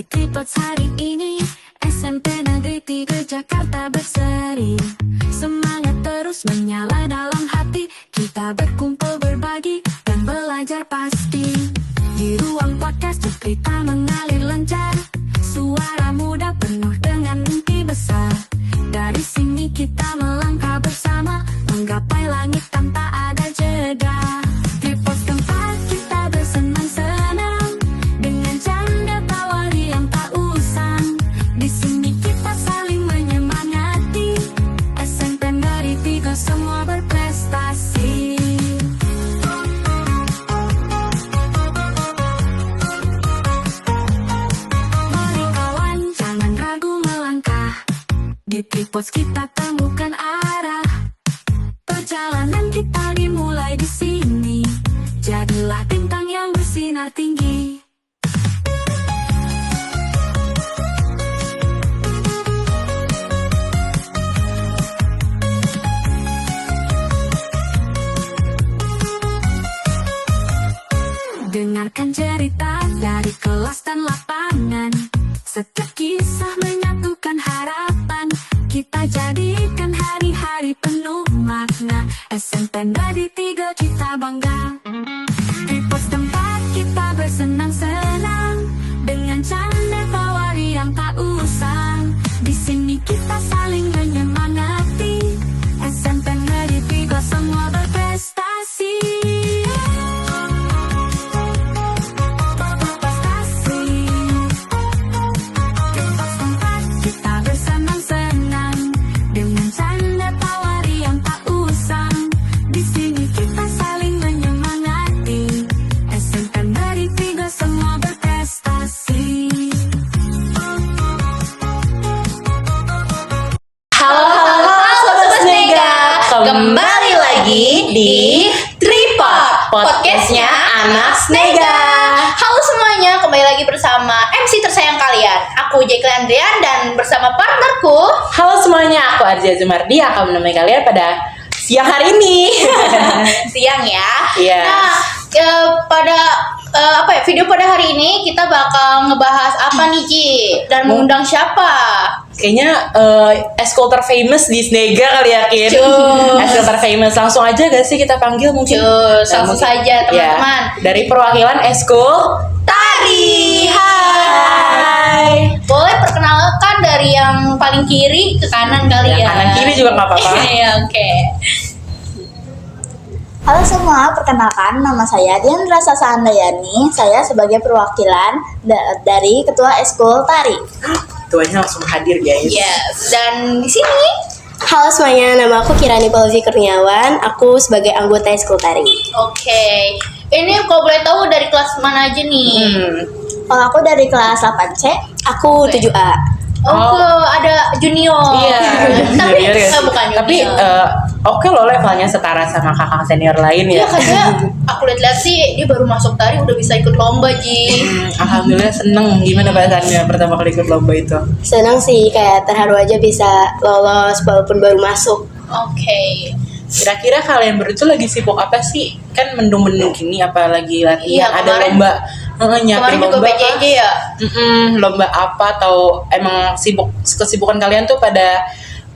Di Tripod hari ini SMP Negeri 3 Jakarta berseri. Semangat terus menyala dalam hati. Kita berkumpul berbagi dan belajar pasti. Di ruang podcast cerita mengalir lancar. Suara muda penuh dengan mimpi besar. Dari sini kita melangkah bersama, menggapai langit tanpa ada jeda. Di pos tempat kita bersenang-senang, dengan canda tawa yang tak usang. Di sini kita saling menyemangati, SMP Negeri 3 semua berprestasi. Mari kawan, jangan ragu melangkah. Di Tripod kita temukan arah. Perjalanan kita dimulai di sini. Jadilah bintang yang bersinar tinggi. Dengarkan cerita dari kelas dan lapangan. Setiap kisah menyatukan harapan. Kita jadikan hari-hari penuh makna. SMP Negeri 3 kita bangga. Di pos tempat kita bersenang-senang, dengan canda tawa yang tak usang. Di sini kita saling menyemangati, SMP Negeri 3 semua berprestasi. Kembali lagi di Tripod, podcastnya anak Snega. Halo semuanya, kembali lagi bersama MC tersayang kalian. Aku Jacqueline Andrian dan bersama partnerku. Halo semuanya, aku Arzia Zumardi akan menemani kalian pada siang hari ini. Siang ya. Iya. Nah, video pada hari ini kita bakal ngebahas apa nih Ji? Dan mengundang siapa? Kayaknya eskul terfamous di Snega kali ya, Kin. Eskul terfamous, langsung aja gak sih kita panggil mungkin? Langsung saja teman-teman. Ya, dari perwakilan eskul Tari. Hai. Boleh perkenalkan dari yang paling kiri ke kanan kali ya. Kanan kiri juga gak apa-apa. Iya, oke. Halo semua, perkenalkan nama saya Diandra Sasaandayani. Saya sebagai perwakilan dari Ketua Eskul Tari. Ketuanya langsung hadir guys. Yes, dan di sini Halo semuanya, nama aku Kirani Fauzi Kurniawan. Aku sebagai anggota Eskul Tari. Oke. Ini kalau boleh tahu dari kelas mana aja nih? Kalau aku dari kelas 8C. Aku 7A. Ada junior. Iya. Tapi Junior ya. bukan junior. Tapi oke loh levelnya setara sama kakak senior lain ya. Iya, kayaknya aku lihat-lihat sih dia baru masuk tari udah bisa ikut lomba, Ji. Alhamdulillah seneng. Gimana perasaannya pertama kali ikut lomba itu? Senang sih, kayak terharu aja bisa lolos walaupun baru masuk. Oke. Kira-kira kalian berdua tuh lagi sibuk apa sih? Kan mendung-mendung gini, apalagi latihan, Iya, ada kemarin- lomba. Nyiapin Kemarin juga lomba PJJ kah? ya. Lomba apa atau emang kesibukan kalian tuh pada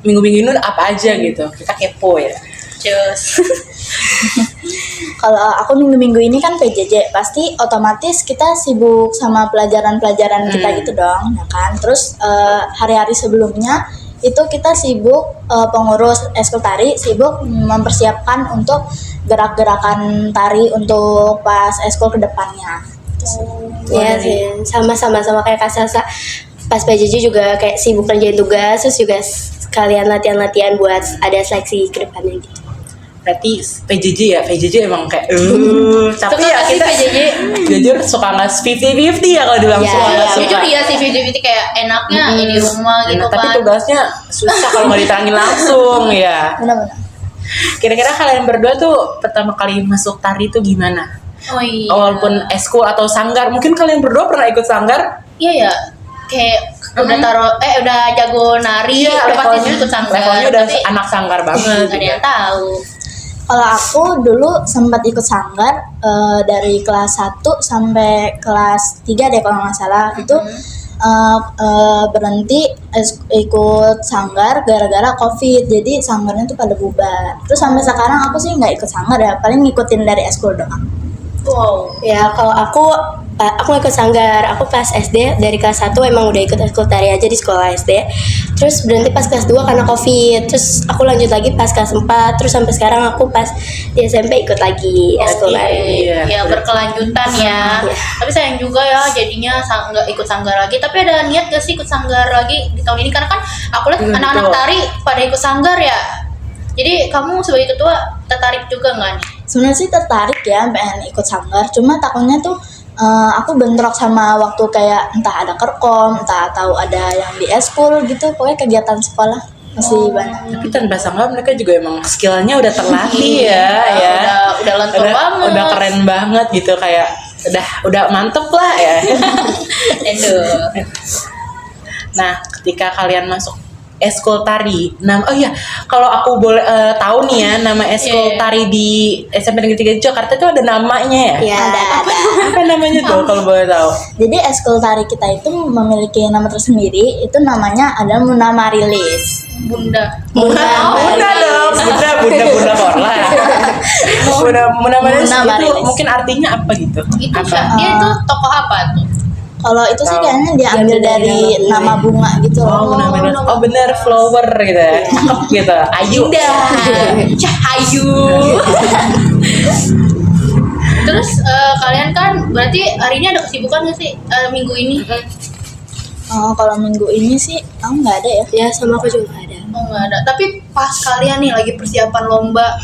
minggu-minggu ini apa aja gitu? Kita kepo ya. Cus. Kalau aku minggu-minggu ini kan PJJ, pasti otomatis kita sibuk sama pelajaran-pelajaran kita gitu dong, ya kan? Terus hari-hari sebelumnya itu kita sibuk, pengurus Eskul Tari sibuk mempersiapkan untuk gerak-gerakan tari untuk pas Eskul kedepannya. Iya sih, sama kayak Kak Salsa. Pas PJJ juga kayak sibuk kerjain tugas, terus juga sekalian latihan-latihan buat ada seleksi ke depannya gitu. Berarti PJJ ya, PJJ emang kayak tapi Suka ya nggak sih kita PJJ? jujur suka nggak 50-50 ya kalau dibilang Iya, suka nggak suka. Jujur iya sih video-video kayak enaknya di rumah gitu Nah, tapi kan. tugasnya susah kalau nggak ditangin langsung ya. Benar-benar. Kira-kira kalian berdua tuh pertama kali masuk tari itu gimana? Oh iya. Walaupun eskul atau sanggar, mungkin kalian berdua pernah ikut sanggar? Iya ya. Kayak udah jago nari, Iya, udah pasti ikut sanggar. levelnya udah tapi anak sanggar banget. nggak ada yang tahu. Kalau aku dulu sempat ikut sanggar dari kelas 1 sampai kelas 3 deh kalau nggak salah. Itu berhenti ikut sanggar gara-gara COVID. Jadi sanggarnya tuh pada bubar. Terus sampai sekarang aku sih nggak ikut sanggar ya, paling ngikutin dari eskul doang. Wow. Ya kalau aku ikut sanggar. Aku pas SD dari kelas 1 emang udah ikut ekskul tari aja di sekolah SD. Terus berhenti pas kelas 2 karena COVID. Terus aku lanjut lagi pas kelas 4. Terus sampai sekarang aku pas di SMP ikut lagi ekskul tari. Ya berkelanjutan ya. Iya. Tapi sayang juga ya jadinya nggak ikut sanggar lagi. Tapi ada niat gak sih ikut sanggar lagi di tahun ini? Karena kan aku lihat anak-anak tari pada ikut sanggar ya. Jadi kamu sebagai ketua tertarik juga nggak nih? Sebenarnya sih tertarik ya pengen ikut sanggar, cuma takutnya tuh aku bentrok sama waktu kayak entah ada kerkom, entah tahu ada yang di eskul gitu, pokoknya kegiatan sekolah masih banyak. Tapi tanpa sangka mereka juga emang skillnya udah terlatih ya. Udah lentur banget. Udah keren banget gitu, kayak udah mantep lah ya. Aduh. Nah, ketika kalian masuk eskul tari, kalau aku boleh tahu nih ya, nama eskul tari di SMP Negeri 3 Jakarta itu ada namanya ya? Ya, ada. Apa namanya tuh kalau boleh tahu? Jadi eskul tari kita itu memiliki nama tersendiri, itu namanya ada Muna Marilis. Bunda. Bunda dong, Bunda Korla. Muna Marilis itu Marilis. mungkin artinya apa gitu? Itu Apa? dia itu tokoh apa tuh? Kalau itu sih kayaknya diambil dari nama bunga gitu. Muna Marilis. Oh bener, flower gitu ya. Cakep gitu. Ayu. Cahayu. Terus kalian kan berarti hari ini ada kesibukan nggak sih minggu ini? Kalau minggu ini sih nggak ada ya. Ya sama aku juga ada. Oh nggak ada. Tapi pas kalian nih lagi persiapan lomba,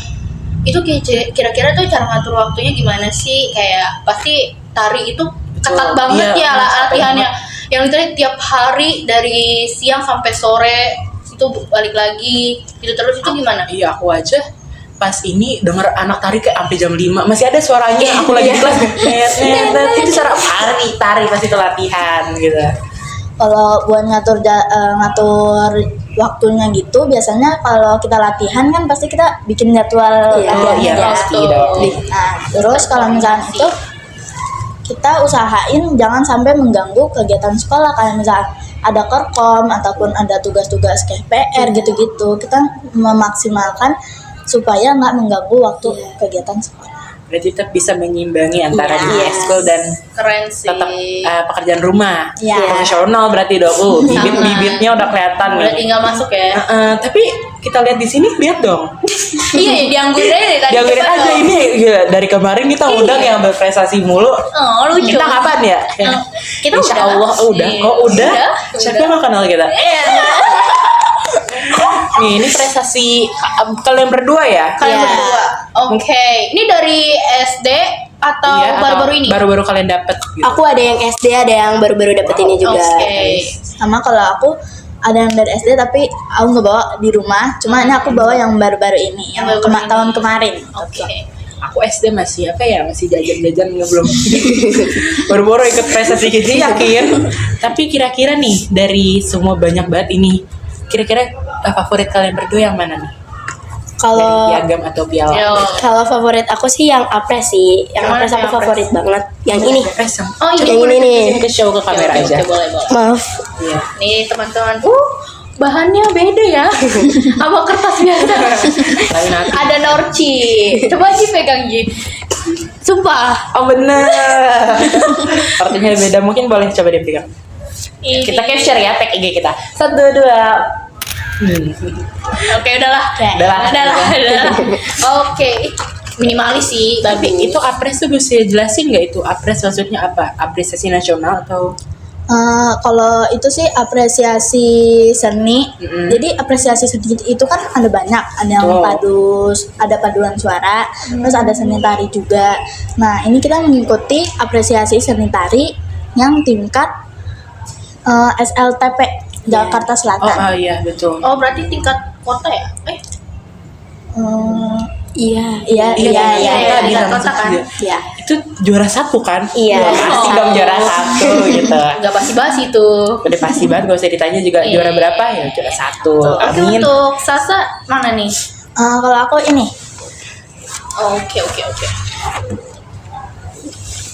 itu kira-kira tuh cara ngatur waktunya gimana sih? Kayak pasti tari itu ketat banget Iya, ya latihannya. Yang itu tiap hari dari siang sampai sore itu balik lagi gitu terus, itu gimana? Iya, aku aja pas ini denger anak tari kayak sampai jam 5 masih ada suaranya, aku lagi di kelas itu suara tari pasti itu latihan gitu. Kalau buat ngatur waktunya gitu, biasanya kalau kita latihan kan pasti kita bikin jadwal latihannya Iya ya. pasti dong. Nah, terus kalau misalnya itu kita usahain jangan sampai mengganggu kegiatan sekolah, kayak misalnya ada kerkom ataupun ada tugas-tugas kayak PR gitu-gitu. Kita memaksimalkan supaya nggak mengganggu waktu kegiatan sekolah. Berarti tetap bisa menyimbangi antara di Iya. ekskul dan Keren sih. tetap pekerjaan rumah. Iya. Profesional berarti dong. Bibit-bibitnya udah kelihatan Udah nih. tinggal masuk ya. Tapi kita lihat di sini, lihat dong. Iya, dianggurin aja tadi. Dianggurin Coba aja dong. ini gila, dari kemarin kita undang yang berprestasi mulu. Oh, lucu. Kita kapan ya? Kita Insya udah. Allah udah. Iya. Oh udah? Siapa Udah. yang mau kenal kita? Iya. Nih, ini prestasi kalian berdua ya? Kalian berdua. Oke. Ini dari SD atau Iya, baru-baru ini? Baru-baru kalian dapet gitu. Aku ada yang SD, ada yang baru-baru dapet ini juga. Oke. Sama kalau aku ada yang dari SD tapi aku nggak bawa di rumah, cuma ini aku bawa yang baru-baru ini, yang Yang baru-baru tahun ini. kemarin. Oke. Aku SD masih apa ya, masih jajan-jajan nggak belum. Baru-baru ikut prestasi gitu yakin. Tapi kira-kira nih dari semua banyak banget ini, kira-kira favorit kalian berdua yang mana nih? Kalau Dari piagam atau piala? Yo. kalau favorit aku sih yang apres sih. Yang Yang mana apres aku yang apres? favorit banget. Yang ini. Oh, ini Yang ini nih. Ke show ke kamera Oke, aja. oke, boleh, boleh. Maaf. Iya. Nih teman-teman. Bahannya beda ya. Sama kertas biasa. Lain hati. Ada Norci. Coba Ji pegang Ji. Sumpah. Oh bener. Artinya beda, mungkin boleh coba dipegang. Ini. Kita capture ya tag IG kita. 1, 2. Oke, udahlah. Udahlah. Oke. Minimalis sih. Tapi itu apres tuh bisa jelasin nggak itu apres maksudnya apa? Apresiasi nasional atau? Kalau itu sih apresiasi seni. Jadi apresiasi seni itu kan ada banyak, ada yang ada paduan suara, terus ada seni tari juga. Nah ini kita mengikuti apresiasi seni tari yang tingkat SLTP Jakarta Selatan. Oh iya betul. Oh, berarti tingkat kota ya? Iya. Iya. Tingkat kota kan? Iya. Itu juara 1 kan? Iya. Pasti dong juara 1 gitu. Enggak basi-basi tuh. Udah pasti banget, gak usah ditanya juga Iya. juara berapa ya juara 1. Oke, Amin. untuk Sasa mana nih? Kalau aku ini Oke.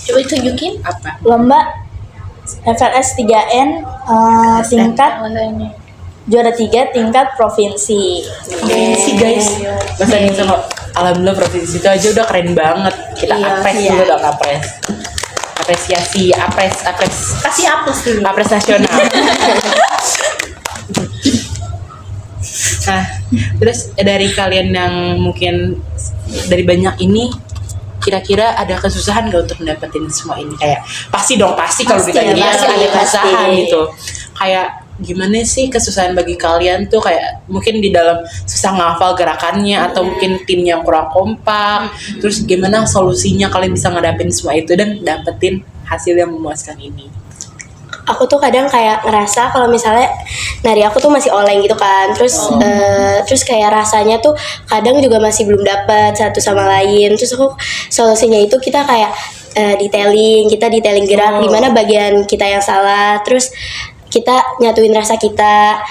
Coba tunjukin. Apa? lomba FLS 3N tingkat juara 3 tingkat provinsi. Provinsi guys. Masa nih sama alhamdulillah provinsi itu aja udah keren banget. Kita apres dulu dong, apres. Apresiasi, apres. Kasih apus dulu. Apres nasional. Nah, terus dari kalian yang mungkin dari banyak ini, kira-kira ada kesusahan gak untuk mendapatkan semua ini? Kayak pasti dong, pasti kalau ditanya pasti ada kesusahan gitu. Kayak gimana sih kesusahan bagi kalian tuh, kayak mungkin di dalam susah ngafal gerakannya atau mungkin timnya yang kurang kompak. Terus gimana solusinya kalian bisa ngadapin semua itu dan dapetin hasil yang memuaskan ini? Aku tuh kadang kayak ngerasa kalau misalnya nari aku tuh masih oleng gitu kan, terus kayak rasanya tuh kadang juga masih belum dapat satu sama lain. Terus aku solusinya itu kita kayak detailing gerak di mana bagian kita yang salah, terus kita nyatuin rasa kita,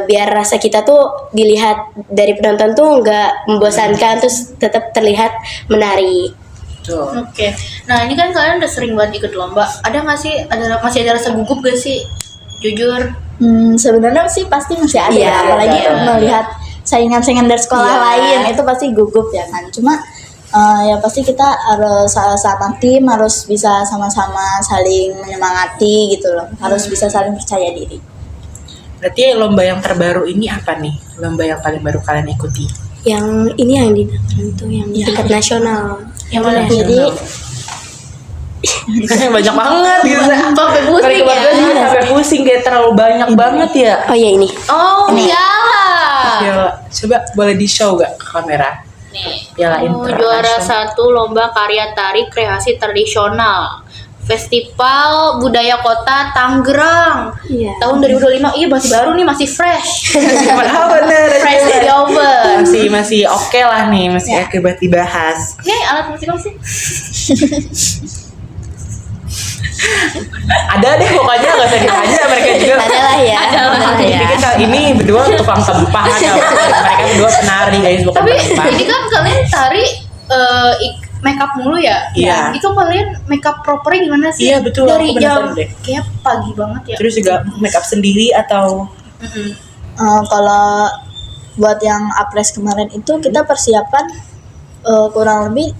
biar rasa kita tuh dilihat dari penonton tuh nggak membosankan, terus tetap terlihat menarik. Oke. Nah, ini kan kalian udah sering banget ikut lomba. Ada nggak sih, masih ada rasa gugup gak sih? Jujur. Sebenarnya sih pasti masih ada, Iya, apalagi ada. melihat saingan-saingan dari sekolah lain itu pasti gugup ya kan. Cuma ya pasti kita harus sama tim harus bisa sama-sama saling menyemangati gitu loh. Harus bisa saling percaya diri. Berarti lomba yang terbaru ini apa nih? Lomba yang paling baru kalian ikuti? Yang ini yang di itu yang tingkat nasional. Yang mana? Jadi Banyak banget gitu. Sampai pusing Mereka ya. berdua sampai pusing, kayak terlalu banyak banget ya. Oh ya ini. Oh, piala. Piala. Coba boleh di show gak ke kamera? Nih. Piala Juara internasional. 1 lomba karya tari kreasi tradisional. Festival Budaya Kota Tangerang. Iya. Tahun 2025. Iya, masih baru nih, masih fresh. Bener. Fresh di oven. Masih oke lah nih, masih oke buat dibahas. Ini alat musik apa sih? Ada deh pokoknya, gak usah ditanya, mereka juga. Adalah ya. Dikit kali ini berdua tukang sampah ya. Mereka berdua penari guys, bukan Tapi sampah. ini kan kalian tari makeup mulu ya? Iya. Itu kalian makeup propernya gimana sih? Iya, betul, Dari aku jam penasaran deh. kayak pagi banget ya. Terus juga make up sendiri atau kalau buat yang apres kemarin itu kita persiapan kurang lebih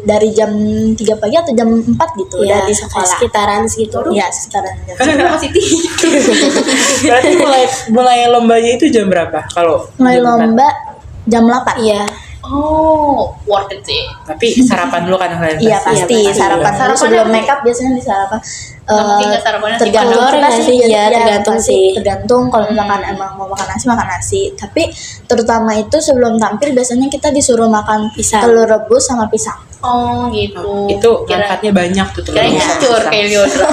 dari jam 3 pagi atau jam 4 gitu udah di sekolah. Sekitaran segitu. Iya, sekitaran jam Saya masih tidur. berarti mulai lombanya itu jam berapa? Kalau mulai jam 4? lomba jam 8. Iya. Oh, worth it sih. Tapi sarapan dulu kan kalian? Iya pasti pasti. sarapan dulu Sarapan sebelum apa? makeup biasanya di sarapan. Nggak mungkin nggak sarapannya sih, tergantung telur kita nggak sih sih? ya, Iya, tergantung pasti sih. tergantung kalau misalkan emang mau makan nasi. Tapi terutama itu sebelum tampil biasanya kita disuruh makan Pisang. telur rebus sama pisang. Oh, gitu. Itu manfaatnya banyak tuh telur Kirain rebus sama hancur pisang. kayak Leodra.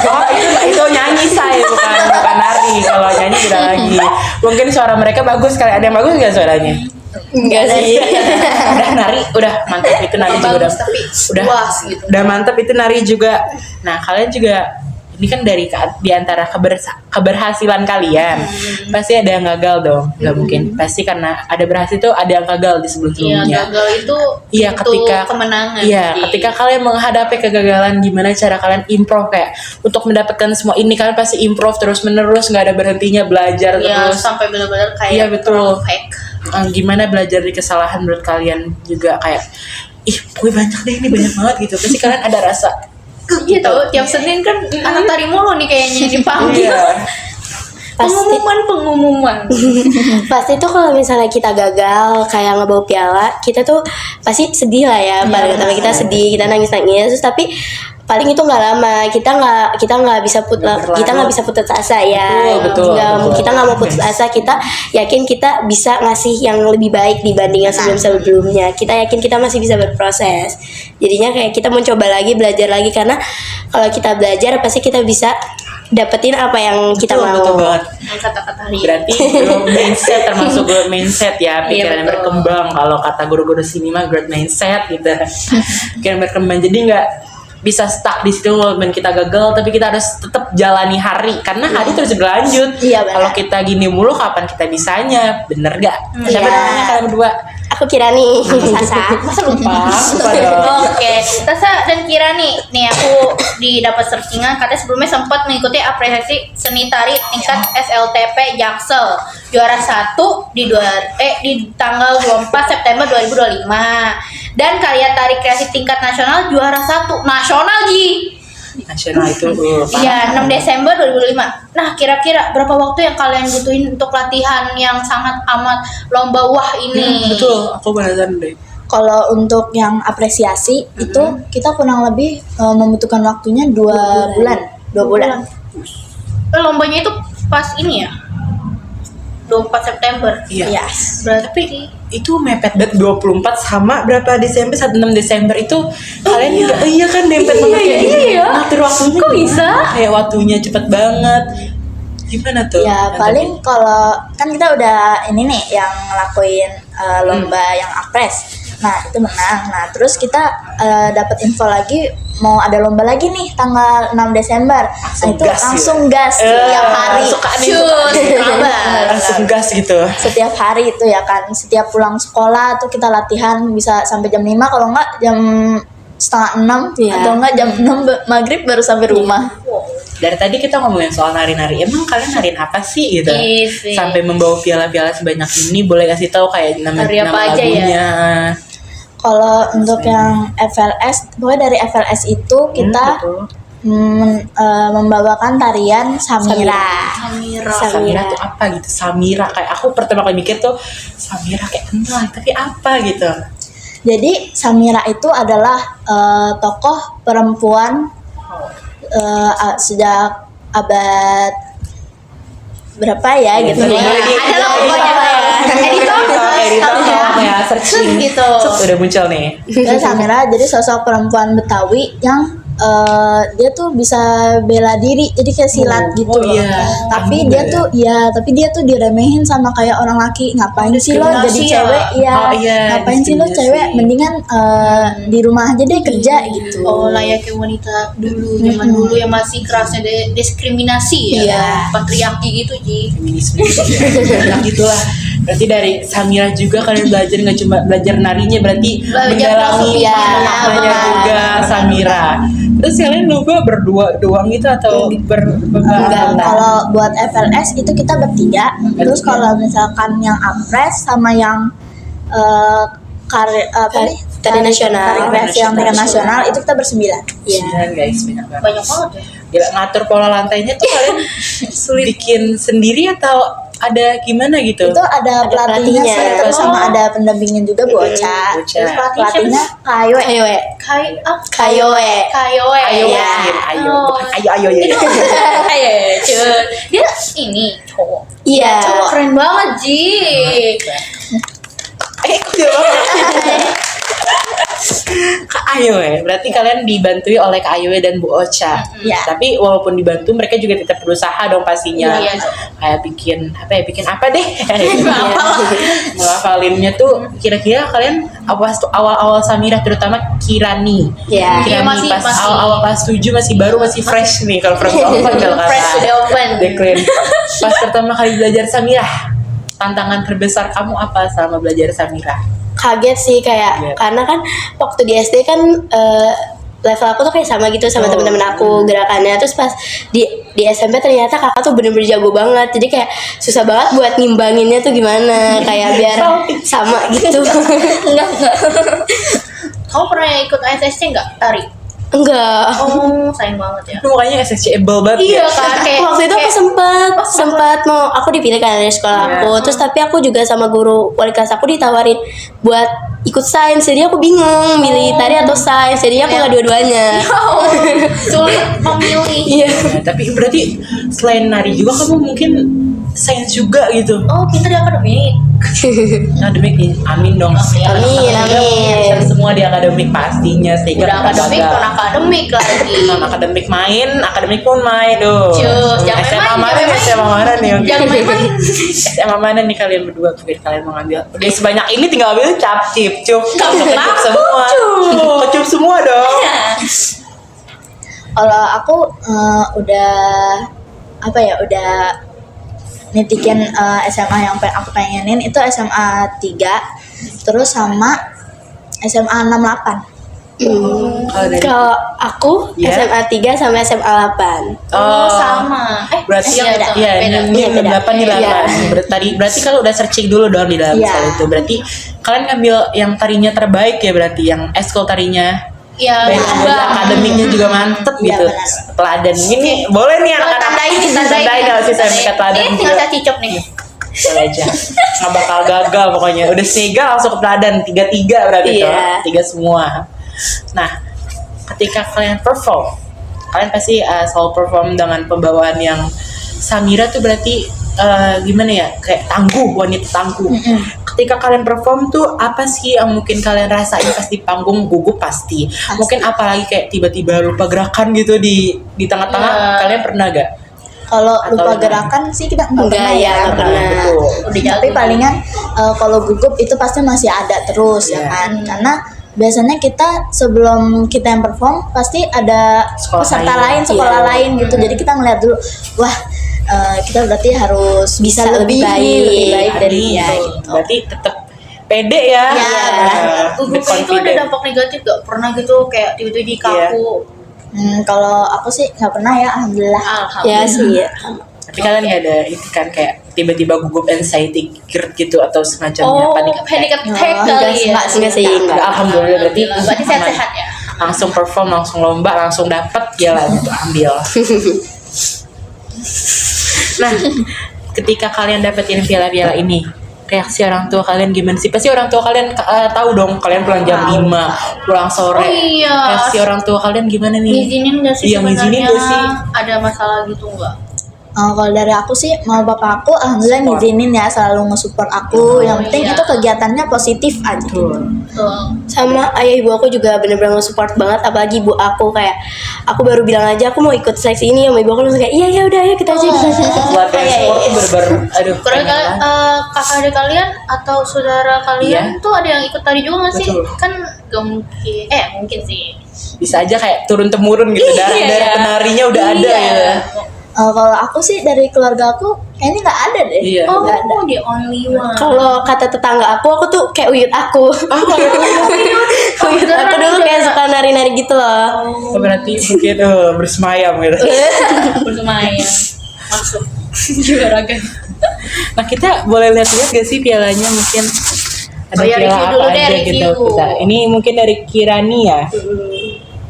Oh itu nyanyi saya bukan nari. Kalau nyanyi beda lagi. Mungkin suara mereka bagus kali. Ada yang bagus nggak suaranya? Enggak sih. Udah nari, udah mantap itu nari juga udah. Bagus, tapi Udah puas gitu. Udah mantap itu nari juga. Nah kalian juga ini kan dari di antara keberhasilan kalian pasti ada yang gagal dong, nggak mungkin pasti karena ada berhasil tuh ada yang gagal di Iya, sebelum-sebelumnya. gagal itu Iya, pintu ketika kemenangan. Iya, sih. ketika kalian menghadapi kegagalan, gimana cara kalian improve kayak untuk mendapatkan semua ini kalian pasti improve terus menerus, nggak ada berhentinya belajar Iya, terus. sampai benar-benar kayak Iya, betul. perfect. Gimana belajar dari kesalahan menurut kalian juga kayak gue banyak deh ini banyak banget gitu. Pasti kalian ada rasa Iya tahu tiap Senin kan anak tari mulu nih kayaknya dipanggil. Iya. Pasti Pengumuman. pasti tuh kalau misalnya kita gagal kayak ngebawa piala, kita tuh pasti sedih lah ya. Paling utama kita sedih, kita nangis terus tapi paling itu nggak lama, kita nggak bisa putus asa ya. Betul. Kita nggak mau putus asa, kita yakin kita bisa ngasih yang lebih baik dibanding yang sebelumnya. Kita yakin kita masih bisa berproses, jadinya kayak kita mencoba lagi, belajar lagi, karena kalau kita belajar pasti kita bisa dapetin apa yang kita mau. Betul banget. Kata-kata Ria. Berarti growth mindset termasuk growth mindset ya, pikiran betul. berkembang. Kalau kata guru-guru sini mah growth mindset gitu. Pikiran berkembang, jadi nggak bisa stuck di situ walaupun kita gagal, tapi kita harus tetap jalani hari karena hari terus berlanjut. Iya, benar. Kalau kita gini mulu kapan kita bisanya? Bener gak? Siapa Iya. namanya kalian berdua? Aku kira nih Sasa. Masa lupa? Lupa dong. Oke, Tasa dan Kira nih aku didapat searchingan katanya sebelumnya sempat mengikuti apresiasi seni tari tingkat SLTP Jaksel juara 1 di tanggal 24 September 2025 dan karya tari kreasi tingkat nasional juara 1 nasional Ji. Nasional itu Iya, 6 Desember 2025. Nah, kira-kira berapa waktu yang kalian butuhin untuk latihan yang sangat amat lomba wah ini? betul, aku penasaran deh. Kalau untuk yang apresiasi itu kita kurang lebih membutuhkan waktunya 2 bulan. 2 bulan. Lombanya itu pas ini ya? 24 September. Iya. Yes. Berarti Itu mepet banget 24 sama berapa Desember 16 Desember itu kalian juga iya kan dempet banget kayak iya. ngatur waktunya Kok gimana? bisa? Kayak waktunya cepet banget. Gimana tuh? Ya paling kalau kan kita udah ini nih yang ngelakuin lomba yang apres. Nah itu menang. Nah terus kita dapat info lagi mau ada lomba lagi nih tanggal 6 Desember. Nah itu gas langsung gitu. gas setiap hari. Suka nih, Cus, kabar. langsung gas gitu. Setiap hari itu ya kan. Setiap pulang sekolah tuh kita latihan bisa sampai jam 5 kalau enggak jam setengah 6 Iya. atau enggak jam 6 maghrib baru sampai rumah. Dari tadi kita ngomongin soal nari-nari. Emang kalian nariin apa sih gitu? Isi. Sampai membawa piala-piala sebanyak ini, boleh kasih tahu kayak nama Nari apa aja ya? lagunya. Kalau untuk yang FLS, pokoknya dari FLS itu kita betul. membawakan tarian Samira. Samira. Samira tuh apa gitu? Samira kayak aku pertama kali mikir tuh Samira kayak kenal, tapi apa gitu? Jadi Samira itu adalah tokoh perempuan sejak abad berapa ya gitu Iya, ya. iya, Ada lah iya, pokoknya iya. editor Ya, searching gitu. Udah muncul nih. Dan Samira jadi sosok perempuan Betawi yang dia tuh bisa bela diri, jadi kayak silat gitu oh loh. iya. Tapi Ada dia ya? tuh tapi dia tuh diremehin sama kayak orang laki. Ngapain sih lo jadi Diskriminasi ya? cewek? Iya. Oh iya, Ngapain sih lo diskriminasi. cewek? Mendingan di rumah aja deh kerja gitu. Oh, layaknya wanita dulu, zaman dulu yang masih kerasnya diskriminasi ya. Iya. Patriarki gitu, Ji. Feminisme banyak gitulah. Berarti dari Samira juga kalian belajar nggak cuma belajar narinya, berarti Belajar mendalami filosofi, ya, maknanya benar. juga Samira. Terus kalian lomba berdua doang gitu atau Enggak, kalau buat FLS itu kita bertiga. Terus kalau misalkan yang apres sama yang Tari nasional. tari kreasi yang tingkat nasional itu kita bersembilan. Iya guys, banyak banget. Banyak banget ya. Gila, ngatur pola lantainya tuh kalian sulit bikin sendiri atau ada gimana gitu? Itu ada pelatihnya pelatihnya. sih, terus sama ada pendampingnya juga Bu Ocha. Ocha. Terus pelatihnya Kayo. Kayoe. Kayoe. Ayo, Ya. ayo, Oh. ayo, ya. Ayo, cuy. Dia ini cowok. Iya. Cowok keren banget, Ji. Kok jawab? Kak Ayoe, berarti kalian dibantui oleh Kak Ayoe dan Bu Ocha. Iya. Tapi walaupun dibantu, mereka juga tetap berusaha dong pastinya. Iya. Kayak bikin apa deh? Ngelafalinnya tuh kira-kira kalian awal-awal Samira terutama Kirani. Iya. Kirani Iya, masih- pas masih- awal-awal kelas 7 masih baru, masih fresh nih kalau fresh open kalau kata. Fresh to the open. Declan. Pas pertama kali belajar Samira, tantangan terbesar kamu apa selama belajar Samira? Kaget sih kayak Iya. karena kan waktu di SD kan level aku tuh kayak sama gitu sama Oh. teman-teman aku gerakannya, terus pas di SMP ternyata kakak tuh bener-bener jago banget, jadi kayak susah banget buat nimbanginnya tuh gimana kayak biar sama gitu. Enggak. Kamu pernah ikut SSC enggak? Tari? Enggak. Oh, sayang banget ya. Lu mukanya SSC-able banget Iya ya? kan, kayak Waktu itu aku sempat mau aku dipilih kan dari sekolah Iya. aku, terus tapi aku juga sama guru wali kelas aku ditawarin buat ikut sains, jadi aku bingung milih tari atau sains, jadi aku nggak dua-duanya. sulit memilih. Iya. Ya, tapi berarti selain nari juga kamu mungkin sains juga gitu. Oh, pintar di akademik. Akademik nih, amin dong. Amin, amin. Kita semua di akademik pastinya sehingga Udah akademik, non akademik lagi. non akademik main, akademik pun main tuh. Cus, jangan SMA main, mana jangan nih? SMA mana nih? Oke. Jangan main-main. SMA mana nih kalian berdua? Mungkin kalian mau ngambil. Oke, sebanyak ini tinggal ambil cap-cip, cup. Kecup semua. Kecup semua dong. Kalau aku udah nitikin SMA yang aku pengenin itu SMA 3 terus sama SMA 68. Kalau dari Kalau aku Ya. SMA 3 sama SMA 8. Oh, sama. Berarti iya, beda. ya Beda. ini Iya, beda. 8 nih 8. Berarti kalau udah searching dulu dong di dalam Iya. soal itu. Berarti kalian ngambil yang tarinya terbaik ya, berarti yang eskul tarinya Iya, baik beda. juga, akademiknya juga mantep Iya, gitu. benar. Teladan ini boleh nih Oh, anak-anak tandain nih, tandain kalau sih saya minta teladan Ini tinggal saya cicok nih. boleh aja, nggak bakal gagal pokoknya. Udah sega langsung ke teladan 3-3 berarti Iya. tuh 3 semua. Nah, ketika kalian perform, kalian pasti selalu perform dengan pembawaan yang Samira tuh berarti gimana ya, kayak tangguh, wanita tangguh. Ketika kalian perform tuh apa sih yang mungkin kalian rasain pas di panggung? Gugup pasti. Mungkin apalagi kayak tiba-tiba lupa gerakan gitu di tengah-tengah. Iya. Kalian pernah gak? Kalau Atau lupa gimana? gerakan sih kita nggak Enggak, pernah ya, ya. nggak pernah. Betul. Udah jago. Tapi palingan kalau gugup itu pasti masih ada terus Iya. ya kan. Karena biasanya kita sebelum kita yang perform pasti ada Sekolah peserta lain. lain, sekolah Iya. lain gitu. Jadi kita ngeliat dulu, wah kita berarti harus bisa lebih baik dari dia Betul. gitu. Berarti tetap pede ya. Iya, benar. Gugup itu ada dampak negatif gak? Pernah gitu kayak tiba-tiba di kaku. Kalau aku sih nggak pernah ya, alhamdulillah. Ya sih ya. Tapi kalian nggak ada itu kan kayak tiba-tiba gugup anxiety gitu atau semacamnya Oh, panic panic attack. attack Enggak, kali ya. Enggak sih, enggak. Alhamdulillah berarti Berarti aman. sehat-sehat ya. Langsung perform, langsung lomba, langsung dapat ya lah gitu ambil. Nah, ketika kalian dapetin piala-piala ini, reaksi orang tua kalian gimana sih? Pasti orang tua kalian tahu dong kalian pulang jam 5, pulang sore. Oh iya. Reaksi orang tua kalian gimana nih? Ngizinin gak sih Iya, ngizinin sebenarnya? gak sih? Ada masalah gitu nggak? Kalau dari aku sih, mau bapak aku alhamdulillah Support. ngizinin ya, selalu nge-support aku. Yang penting iya. itu kegiatannya positif aja. Betul. Betul. Sama ayah ibu aku juga bener-bener support banget, apalagi ibu aku kayak aku baru bilang aja aku mau ikut seleksi ini, sama ibu aku langsung kayak iya udah ayo kita aja. Keluarga Iya, support iya. tuh bener-bener aduh. Karena pengen banget. kakak adik kalian atau saudara kalian Iya. tuh ada yang ikut tari juga gak sih? Betul. Kan gak mungkin, mungkin sih. Bisa aja kayak turun temurun gitu, darah dari penarinya udah ada Iya. ya. Kalau aku sih dari keluarga aku kayaknya nggak ada deh. Iya. Oh, Nggak ada. the only one. Kalau kata tetangga aku tuh kayak uyut aku. Uyut aku dulu kayak suka nari-nari gitu loh. Oh, berarti mungkin bersemayam gitu. Bermain masuk juara kan. Nah, kita boleh lihat-lihat gak sih pialanya, mungkin ada Oh ya, piala review apa dulu deh, aja review. gitu. Ini mungkin dari Kirani ya.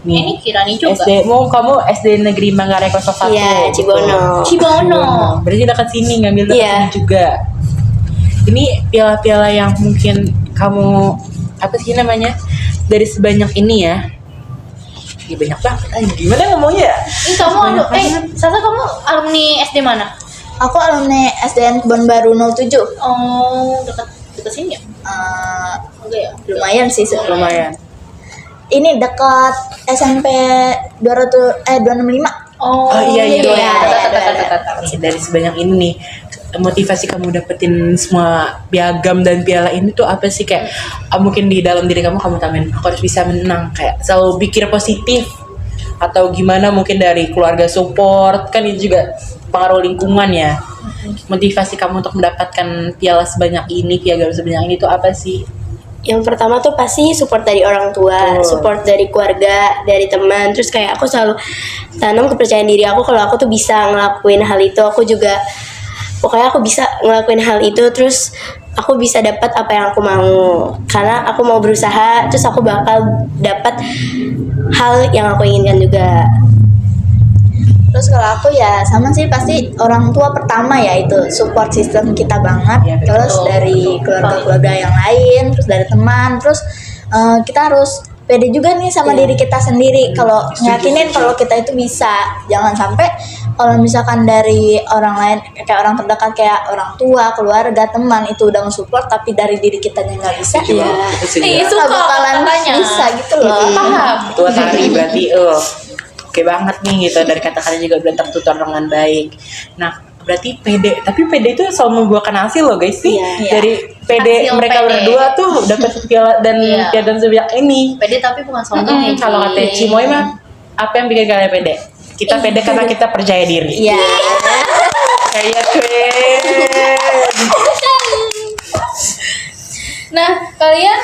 Ini Kirani juga. SD, kamu SD Negeri Manggarai 01. Iya, Cibono. Cibono. Berarti dekat sini, ngambil dekat Iya. sini juga. Ini piala-piala yang mungkin kamu apa sih namanya? Dari sebanyak ini ya. Ini banyak banget. Gimana ngomongnya ya? Ini kamu Sasa kamu alumni SD mana? Aku alumni SDN Kebon Baru 07. Oh, dekat sini ya? Enggak ya? Lumayan sih sebenarnya. Lumayan. Ini dekat SMP 265. Oh, iya. Ada. Dari sebanyak ini nih, motivasi kamu dapetin semua piagam dan piala ini tuh apa sih, kayak mungkin di dalam diri kamu tamin aku harus bisa menang, kayak selalu pikir positif atau gimana, mungkin dari keluarga support kan, itu juga pengaruh lingkungan ya. Motivasi kamu untuk mendapatkan piala sebanyak ini, piagam sebanyak ini tuh apa sih? Yang pertama tuh pasti support dari orang tua, Betul. support dari keluarga, dari teman. Terus kayak aku selalu tanam kepercayaan diri aku kalau aku tuh bisa ngelakuin hal itu. Aku juga pokoknya aku bisa ngelakuin hal itu, terus aku bisa dapat apa yang aku mau. Karena aku mau berusaha, terus aku bakal dapat hal yang aku inginkan juga. Terus kalau aku ya sama sih, pasti orang tua pertama ya, itu support system kita banget. Iya, betul. Terus dari keluarga-keluarga yang lain, terus dari teman, terus kita harus pede juga nih sama Iya. diri kita sendiri. Kalau ngeyakinin kalau kita itu bisa, jangan sampai kalau misalkan dari orang lain, kayak orang terdekat kayak orang tua, keluarga, teman itu udah nge-support, tapi dari diri kita nggak bisa, Iya. Nih, kita suka nggak bakalan katanya. bisa gitu loh. Paham. Tua tari berarti oke banget nih gitu, dari kata-kata juga udah tertutur dengan baik. Nah, berarti pede, tapi pede itu selalu membuahkan hasil loh guys sih. Iya. Dari pede Hasil mereka pede. berdua tuh dapat piala dan Iya. piagam sebanyak ini. Pede tapi bukan sombong ya. Kalau kata Ji. Cimoy mah, apa yang bikin kalian pede? Kita pede karena kita percaya diri. Iya. Kayak Queen. Nah, kalian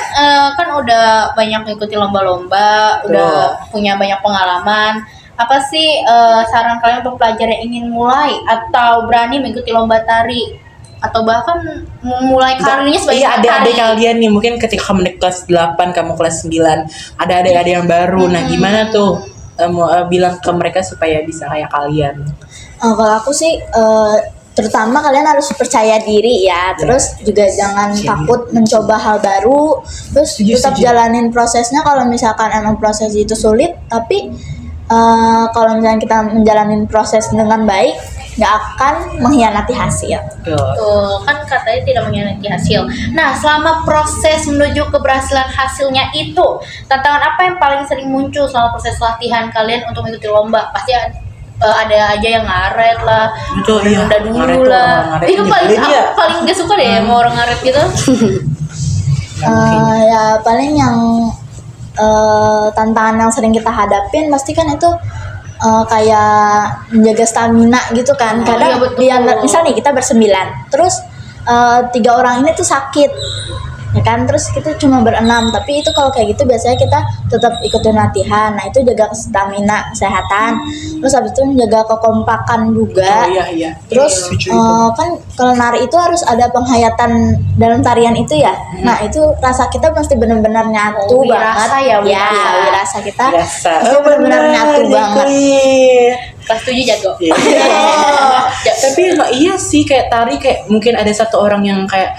kan udah banyak ngikuti lomba-lomba, udah punya banyak pengalaman. Apa sih saran kalian untuk pelajar yang ingin mulai atau berani mengikuti lomba tari atau bahkan memulai karirnya sebagai Iya, adik-adik tari? kalian nih mungkin ketika kamu kelas 8, kamu kelas 9, ada adik-adik yang baru. Nah, gimana tuh mau bilang ke mereka supaya bisa kayak kalian? Kalau aku sih terutama kalian harus percaya diri ya, terus juga jangan takut mencoba hal baru, terus tetap jalanin prosesnya. Kalau misalkan emang proses itu sulit, tapi kalau misalnya kita menjalanin proses dengan baik, nggak akan mengkhianati hasil. Tuh, kan katanya tidak mengkhianati hasil. Nah, selama proses menuju keberhasilan hasilnya itu, tantangan apa yang paling sering muncul selama proses latihan kalian untuk mengikuti lomba? Pasti ada aja yang ngaret lah, Betul, iya. udah Ngaret dulu tuh, lah. orang ngaret Itu paling nyebelin aku ya. paling gak suka deh sama orang ngaret gitu. Ya paling yang tantangan yang sering kita hadapin pasti kan itu kayak menjaga stamina gitu kan. iya, Kadang betul. misal nih kita bersembilan, terus 3 orang ini tuh sakit, ya kan, terus kita cuma berenam, tapi itu kalau kayak gitu biasanya kita tetap ikutin latihan. Nah itu jaga stamina, kesehatan, terus habis itu menjaga kekompakan juga. Iya. Terus Setuju itu. kan kalau nari itu harus ada penghayatan dalam tarian itu ya. Nah itu rasa kita pasti benar-benar nyatu wirasa banget. ya, Ya, wirasa. wirasa kita Biasa. pasti benar-benar nyatu banget. Kelas 7 jago. Iya. Tapi emang iya sih, kayak tari kayak mungkin ada satu orang yang kayak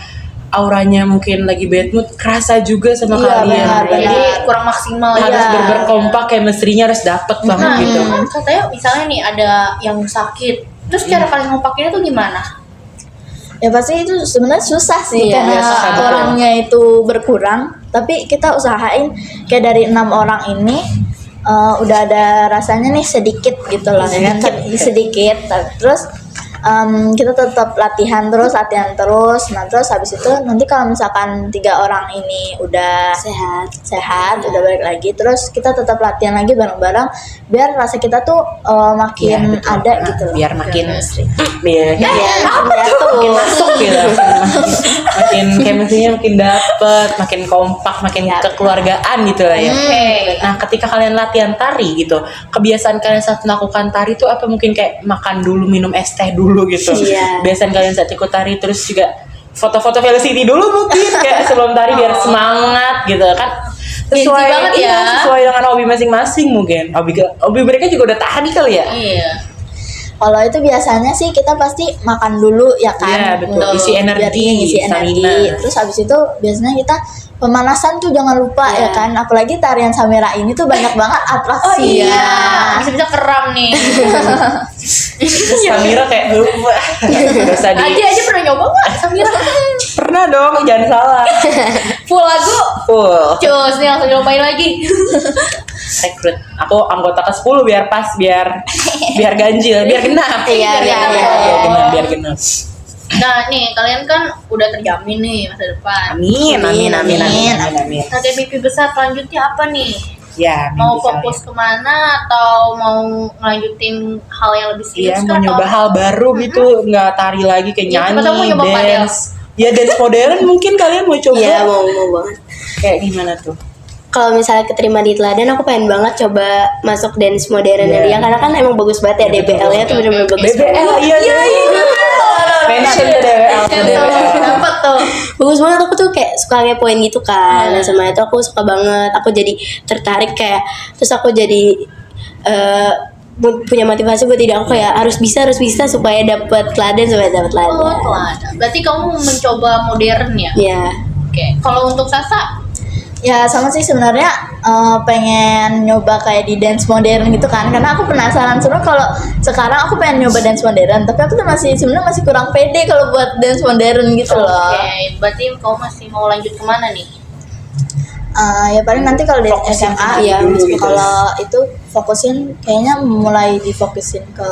auranya mungkin lagi bad mood, kerasa juga sama Iya, kalian. benar, Jadi benar. kurang maksimal Harus ya. berkompak, chemistry-nya harus dapet banget Nah, gitu. kan katanya misalnya nih ada yang sakit, terus cara kalian ngompakinnya tuh gimana? Ya pasti itu sebenarnya susah sih Iya, karena susah, betul. orangnya itu berkurang. Tapi kita usahain kayak dari 6 orang ini udah ada rasanya nih sedikit gitu loh, ya kan? Sedikit. Terus kita tetap latihan terus. Nah terus habis itu nanti kalau misalkan 3 orang ini udah sehat, udah balik lagi, terus kita tetap latihan lagi bareng-bareng biar rasa kita tuh makin betul. ada gitu loh. Biar makin Iya, makin masuk gitu. Makin chemistry-nya makin dapet, makin kompak, makin kekeluargaan gitu lah ya. Oke. Nah, ketika kalian latihan tari gitu, kebiasaan kalian saat melakukan tari itu apa? Mungkin kayak makan dulu, minum es teh dulu gitu. Iya. Kebiasaan kalian saat ikut tari, terus juga foto-foto Felicity dulu mungkin kayak sebelum tari biar semangat gitu kan. Gengsi banget ya. Iya, sesuai dengan hobi masing-masing mungkin. Hobi mereka juga udah tahan kali ya. Iya. Kalau itu biasanya sih kita pasti makan dulu ya kan. Iya, betul. Isi energi, Biar ngisi energi. stamina. Terus habis itu biasanya kita pemanasan tuh jangan lupa ya kan. Apalagi tarian Samira ini tuh banyak banget atraksi. Iya. Bisa-bisa keram nih. Terus Samira kayak gak usah di Aja pernah nyoba nggak Samira? pernah dong, jangan salah. Full lagu. Full Cus nih langsung nyobain lagi. rekrut. Aku anggota ke-10 biar pas, biar ganjil, biar genap. Iya, Biar genap. Nah nih kalian kan udah terjamin nih masa depan. Amin. Target mimpi besar selanjutnya apa nih? Ya, Mau mimpi fokus kemana atau mau ngelanjutin hal yang lebih Iya, serius mau kan? nyoba hal baru gitu, nggak tari lagi kayak Iya, siapa tahu mau nyanyi, nyoba padel. dance. Ya, dance modern mungkin kalian mau coba. Iya, mau banget. Kayak gimana tuh? Kalau misalnya keterima di Teladan, aku pengen banget coba masuk dance modernnya Iya. dia, karena kan emang bagus banget ya, DBL-nya tuh bener-bener bagus banget. BBL, iya. Mention ke DWL. Dapat tuh. Bagus banget, aku tuh kayak suka ngepoin gitu kan. Nah, sama itu aku suka banget, aku jadi tertarik kayak, terus aku jadi punya motivasi buat diri aku kayak harus bisa supaya dapat Teladan. Oh, Teladan. Berarti kamu mencoba modern ya? Ya. Oke. Kalau untuk Sasa, Ya sama sih sebenarnya pengen nyoba kayak di dance modern gitu kan, karena aku penasaran. Sebenarnya kalau sekarang aku pengen nyoba dance modern, tapi aku tuh sebenarnya masih kurang pede kalau buat dance modern gitu loh. oke. Berarti kamu masih mau lanjut kemana nih? Ya paling nanti kalau di Fokusin SMA dulu ya, gitu. kalau itu fokusin kayaknya mulai difokusin ke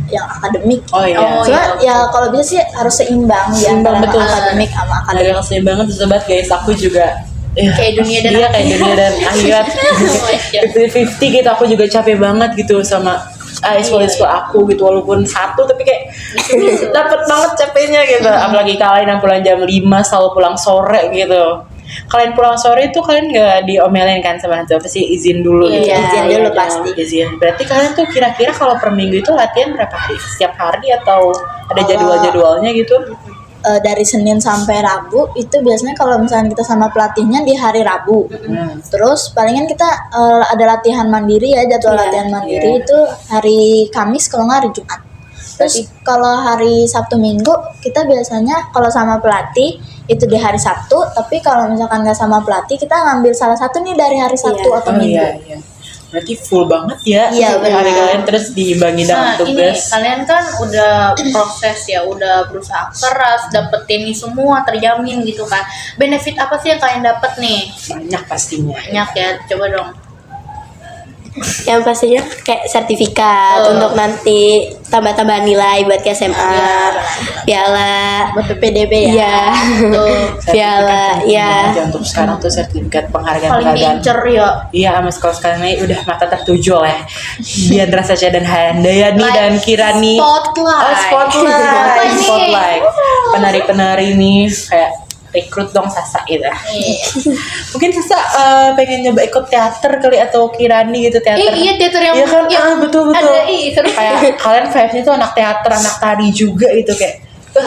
yang akademik. Oh iya. Cuma ya kalau bisa sih harus seimbang ya Seimbang, antara betul. akademik sama Ada akademik. yang sering banget sobat guys, aku juga Kayak dunia dan iya, kayak dunia dan akhirat. God. 50-50 gitu, aku juga capek banget gitu sama school aku gitu, walaupun satu tapi kayak dapet banget capeknya gitu. Apalagi kalian yang pulang jam 5 selalu pulang sore gitu. kalian pulang sore itu kalian nggak diomelin kan sama nanti apa sih izin dulu gitu? Iya, izin dulu iya pasti. Izin. Berarti kalian tuh kira-kira kalau per minggu itu latihan berapa hari? Setiap hari atau ada jadwal-jadwalnya gitu? Dari Senin sampai Rabu itu biasanya kalau misalnya kita sama pelatihnya di hari Rabu. Terus palingan kita ada latihan mandiri ya, jadwal Iya. latihan mandiri itu hari Kamis kalau nggak hari Jumat. Terus kalau hari Sabtu Minggu kita biasanya kalau sama pelatih itu di hari Sabtu, tapi kalau misalkan nggak sama pelatih kita ngambil salah satu nih dari hari Sabtu Iya. atau Oh Minggu. iya. Berarti full banget ya. Iya, setiap hari benar. kalian terus diimbangi dengan Nah ini tugas. kalian kan udah proses ya, udah berusaha keras, dapetin ini semua terjamin gitu kan. Benefit apa sih yang kalian dapet nih? Banyak pastinya. Banyak ya, coba dong. Yang pastinya kayak sertifikat untuk nanti tambah-tambahan nilai buat ke SMA, piala, Buat PPDB ya. ya, piala, ya. Aja untuk sekarang tuh sertifikat Paling penghargaan. diincer ya. Iya, sama sekolah sekarang ini udah mata tertuju oleh Diandra Sacha dan Handayani dan Kirani. Spotlight. Oh, spotlight, Apa ini? spotlight. Penari-penari nih kayak rekrut dong Sasa gitu. Iya. Mungkin Sasa pengen nyoba ikut teater kali atau Kirani gitu teater. Iya teater yang Iya kan? yang Betul. ada seru. Kayak kalian vibes-nya tuh anak teater, anak tari juga gitu kayak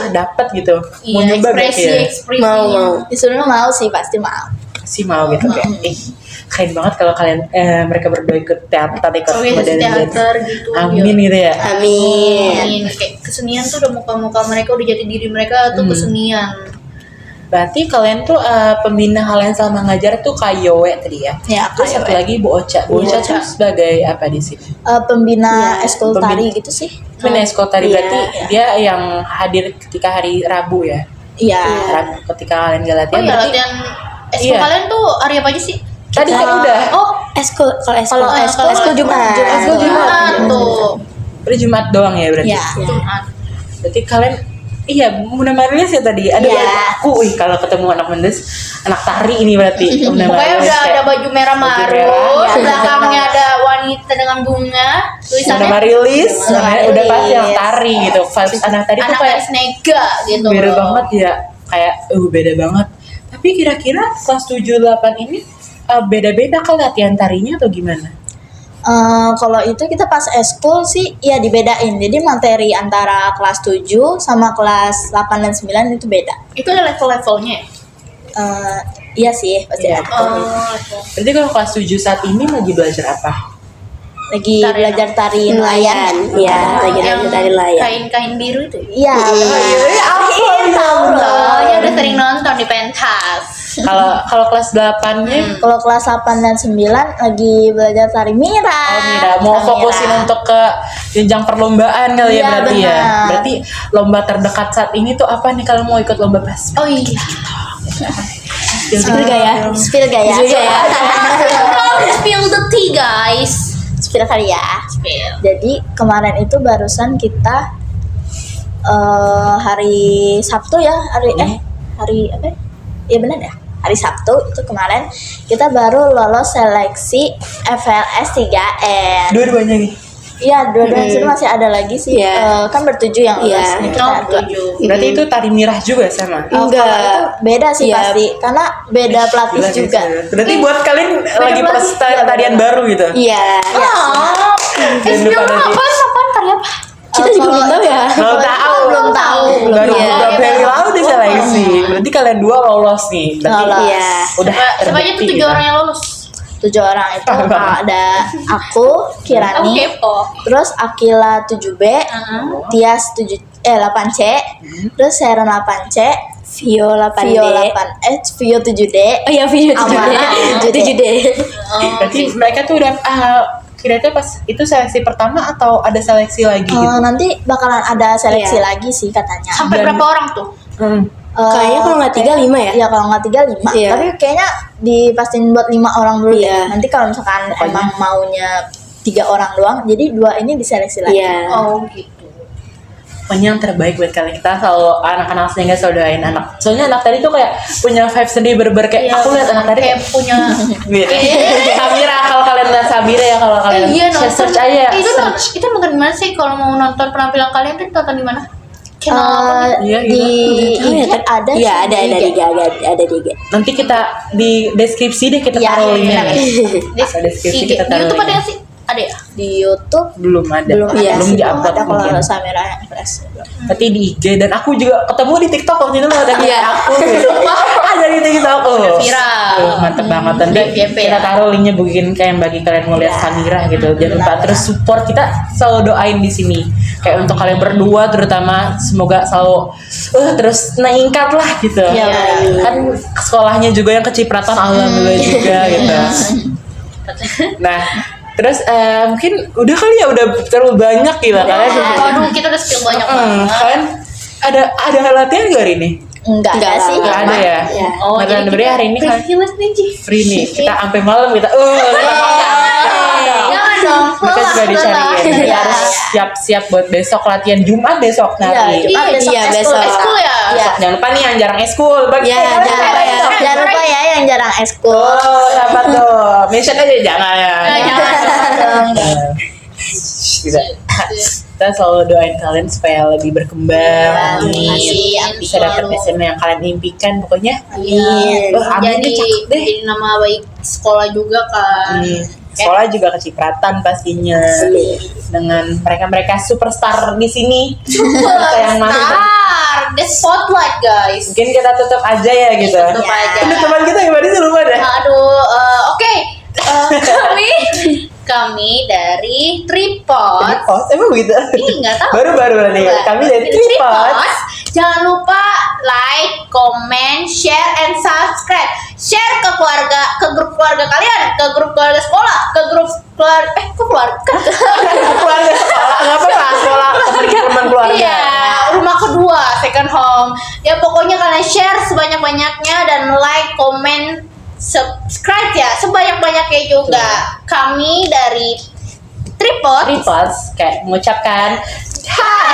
dapat gitu. Mau Iya, nyoba gak ya? ekspresi. Mau. Disuruh mau sih, pasti mau. Sih mau gitu kayak keren banget kalau kalian mereka berdua ikut teater ikut Organisasi dan- teater gitu. Amin gitu ya. Amin. Kayak kesenian tuh udah muka-muka mereka, udah jati diri mereka tuh kesenian. Berarti kalian tuh pembina kalian selama ngajar tuh Kak Yowe tadi ya. Ya, Terus Kak satu Yowe. lagi Bu Ocha. Bu Ocha tuh sebagai apa di sini? Pembina eskul pembina. tari gitu sih. Pembina sekolah tadi Iya. berarti dia yang hadir ketika hari Rabu ya. Iya. Rabu ketika kalian gak Oh latihan. iya, berarti latihan eskul Iya. kalian tuh hari apa aja sih? tadi kan udah. Oh, Eskul, kalau eskul, Kalau eskul Jumat. Eskul Jumat. tuh. Hari Jumat doang ya berarti. Iya. Jumat. Berarti kalian iya, Muna Marilis ya tadi. Ada Iya. aku, kalau ketemu anak mendes, anak tari ini berarti. Muna Pokoknya Marilis udah kayak ada baju merah baju marun, merah, ya. belakangnya ada wanita dengan bunga, Muna tulisannya Marilis, Muna namanya udah Marilis. pasti anak tari gitu. Vibes anak tari tuh anak kayak dari Snega gitu. beda loh. banget ya. Kayak beda banget. Tapi kira-kira kelas 7 8 ini beda-beda kan latihan tarinya atau gimana? Kalau itu kita pas eskul sih ya dibedain. Jadi materi antara kelas 7 sama kelas 8 dan 9 itu beda. Itu ada level-levelnya. Ya? Iya sih, pasti Iya. ada. Level. Berarti kalau kelas 7 saat ini lagi belajar apa? Lagi Tari belajar tari nelayan. Nelayan, ya, lagi yang dari nelayan. kain-kain biru itu. Iya. Tahu loh, ya udah sering nonton di pentas. Kalau kelas 8-nya Kalau kelas 8 dan 9 lagi belajar tari mira. Oh Mira, mau Mira. fokusin untuk ke jenjang perlombaan kali ya Iya, berarti ya. benar. Berarti lomba terdekat saat ini tuh apa nih kalau mau ikut lomba pas? Oh iya. Spill gak ya? Spill gak ya? Spill gak ya? Spill the tea guys. Spill kali ya. Spill. Jadi kemarin itu barusan kita hari Sabtu ya, hari apa? Ya? Iya benar ya. Hari Sabtu itu kemarin kita baru lolos seleksi FLS 3N. Dua-duanya nih. Iya, dua-duanya itu masih ada lagi sih. Iya. Kan bertujuh yang lolos. Iya. Nih, kita Oh, dua. tujuh. Berarti itu tari mirah juga sama. Enggak. Kalau itu beda sih Iya. pasti, karena beda pelatih Gila, juga. gila. Berarti buat kalian lagi pelatih. proses Iya, tarian benar. baru gitu. Iya. Oh. Jangan Spill lupa nanti. apaan tari apa? Kita juga belum tahu ya. Belum tahu. Belum tahu. Baru Iya. beberapa hari lalu diseleksi. Berarti kalian dua lolos nih. Berarti Lolos. Iya. udah Siapa aja tuh terbukti 7 gitu. orang yang lolos? 7 orang itu ada aku, Kirani, kepo. terus Akila 7B, Tias 8C, terus Sharon 8C, Vio 8D. Vio 7D. Oh iya, Vio 7D. Aman. 7D. Berarti mereka tuh udah kira-kira pas itu seleksi pertama atau ada seleksi lagi gitu? Nanti bakalan ada seleksi Iya. lagi sih katanya. Sampai berapa orang tuh? Kayaknya kalau nggak 3, 5 ya? Iya, kalau nggak 3, 5. Iya. Tapi kayaknya dipastiin buat 5 orang dulu Iya. deh. Nanti kalau misalkan emang maunya 3 orang doang, jadi 2 ini diseleksi lagi. Iya. Oh gitu. Pokoknya yang terbaik buat kalian. Kita selalu anak-anak sehingga selalu doain anak. Soalnya anak tadi tuh kayak punya vibe sendiri berber kayak aku lihat anak tadi kayak punya. gitu. Samira, kalau kalian lihat Samira ya kalau kalian Iya nonton. search aja. Itu Search. itu nonton di mana sih kalau mau nonton penampilan kalian tuh nonton di mana? Kenapa? Iya, Di Iya, IG ada Iya, sih, ada di di IG. ada di IG. Nanti kita di deskripsi deh kita Iya, taruh iya, linknya. benar. Ada deskripsi IG. kita Di taruh. YouTube ada linknya. nggak sih? Ada ya? Di YouTube Belum ada. belum ada belum sih, di-upload ada kalau mungkin. Samira yang kelas. Tapi di IG dan aku juga ketemu di TikTok waktu itu loh ada Iya. aku. Ada di TikTok. Viral. Mantep banget nanti FYP kita ya. taruh linknya begini kayak bagi kalian mau lihat Iya. Samira gitu. Jangan lupa terus support kita selalu doain di sini. Kayak untuk kalian berdua terutama semoga selalu terus meningkat lah gitu. Iya, benar. Kan sekolahnya juga yang kecipratan alhamdulillah juga gitu. Nah, terus mungkin udah kali ya udah terlalu banyak gila kalian. Waduh, kita udah spill banyak banget. Kalian ada latihan gak hari ini? Enggak Enggak ada sih. Gak ada ya? Ya. Oh, Nah, jadi berarti hari ini kan privilege nih, Ji. free nih. Kita sampai malam kita. Jangan dong, Kita juga lelah, dicari lelah. ya. Iya. Harus siap-siap buat besok latihan Jumat besok nanti. Jumat besok Iya, eskul. besok. Eskul ya? Iya. Jangan lupa nih yang jarang eskul. Bagi Iya, jangan lupa ya. Jangan lupa ya yang jarang eskul. Oh, apa tuh? Mention aja jangan ya. Jangan. Kita selalu doain kalian supaya lebih berkembang. Amin. Amin. Bisa dapat Selalu. SMA yang kalian impikan pokoknya. Iya. Amin Jadi nih, cakep deh. jadi nama baik sekolah juga kan. Sekolah juga kecipratan pastinya dengan mereka superstar di sini. Kita yang masih Star, the spotlight guys. mungkin kita tutup aja ya gitu. Tutup aja. Penutupan kita gimana sih lupa deh. Aduh, oke. Kami dari Tripod. Oh, emang begitu? Ih, nggak tahu. Baru-baru nih. Kami dari Tripod. Jangan lupa like, comment, share, and subscribe. Share ke keluarga, ke grup keluarga kalian, ke grup keluarga sekolah, ke grup keluarga, ke keluarga. Keluarga sekolah, nggak apa-apa sekolah teman keluarga. Iya, rumah kedua, second home. Ya pokoknya kalian share sebanyak-banyaknya dan like, comment, subscribe ya sebanyak-banyaknya juga. Kami dari Tripod. Tripod kayak mengucapkan hai.